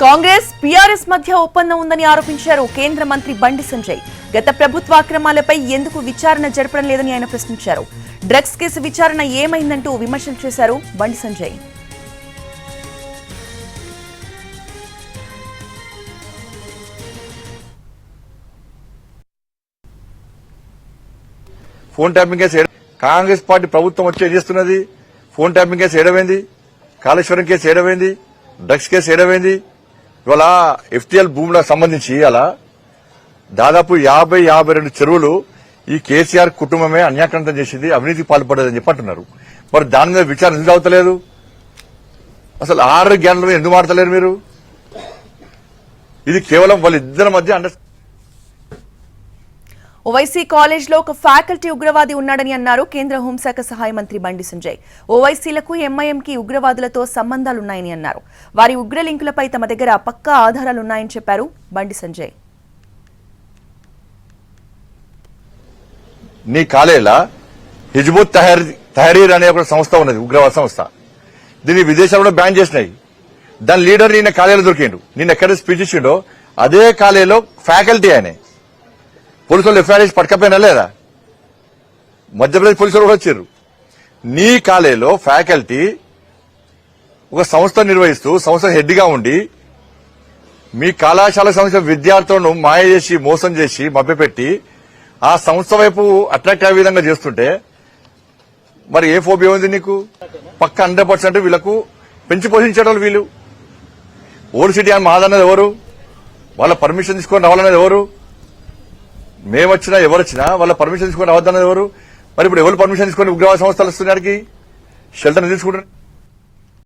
Congress PRS మధ్య ఒప్పందం ఉందని ఆరోపించారు కేంద్ర మంత్రి బండి సంజయ్. గత ప్రభుత్వ అక్రమాలపై ఎందుకు విచారణ జరపడం లేదని ఆయన ప్రశ్నించారు. డ్రగ్స్ కేసు విచారణ ఏమైందంటూ విమర్శలు చేశారు Bandi Sanjay. Phone tapping case Congress party ప్రభుత్వం వచ్చి ఏం చేస్తున్నది? ఫోన్ ట్యాపింగ్ కేసు ఏడమైంది, కాళేశ్వరం కేసు ఏడమైంది, డ్రగ్స్ కేసు ఏడమైంది. ఇవాళ ఎఫ్టీఎల్ భూములకు సంబంధించి అలా దాదాపు 52 చెరువులు ఈ కేసీఆర్ కుటుంబమే అన్యాక్రాంతం చేసింది, అవినీతికి పాల్పడదని చెప్పి అంటున్నారు. మరి దాని మీద విచారణ ఎందుకు అవుతలేదు? అసలు 6 జ్ఞానంలో ఎందుకు మాడతలేరు మీరు? ఇది కేవలం వాళ్ళిద్దరి మధ్య ఓవైసీ కాలేజ్లో ఒక ఫ్యాకల్టీ ఉగ్రవాది ఉన్నాడని అన్నారు కేంద్ర హోంశాఖ సహాయ మంత్రి బండి సంజయ్. ఓవైసీలకు ఎంఐఎంకి ఉగ్రవాదులతో సంబంధాలున్నాయని అన్నారు. వారి ఉగ్ర లింకులపై తమ దగ్గర పక్కా ఆధారాలున్నాయని చెప్పారు బండి సంజయ్. నీ కాలేలా హిజ్బుత్ తహరీర్ అనే ఒక సంస్థ ఉన్నది, ఉగ్రవాద సంస్థ. దీన్ని విదేశాల్లో బ్యాన్ చేసినాయి. దాని లీడర్ నిన్న కాలేలో దొరికిండు. నిన్న ఎక్కడ స్పీచ్ ఇచ్చిండో అదే కాలేలో ఫ్యాకల్టీ ఆయనే. పోలీసులు ఎఫ్ఐఆర్ చేసి పట్టుకపోయినా లేదా? మధ్యప్రదేశ్ పోలీసులు కూడా వచ్చారు. నీ కాలేలో ఫ్యాకల్టీ ఒక సంస్థ నిర్వహిస్తూ సంస్థ హెడ్ గా ఉండి మీ కళాశాలకు సంబంధించిన విద్యార్థులను మాయ చేసి మోసం చేసి మభ్యపెట్టి ఆ సంస్థ వైపు అట్రాక్ట్ అయ్యే విధంగా చేస్తుంటే మరి ఏ ఫోబియా ఉంది నీకు? పక్క 100% వీళ్లకు పెంచి పోషించడం. వీళ్ళు ఓల్డ్ సిటీ అని మాదన్నది ఎవరు? వాళ్ళ పర్మిషన్ తీసుకొని రావాలన్నది ఎవరు? మేమొచ్చినా ఎవరొచ్చినా వాళ్ళ పర్మిషన్ తీసుకొని రావద్దన్నది ఎవరు? మరి ఇప్పుడు ఎవరు పర్మిషన్ తీసుకొని ఉగ్రవాద సంస్థలు వస్తున్నారు షెల్టర్ తీసుకుంటారు?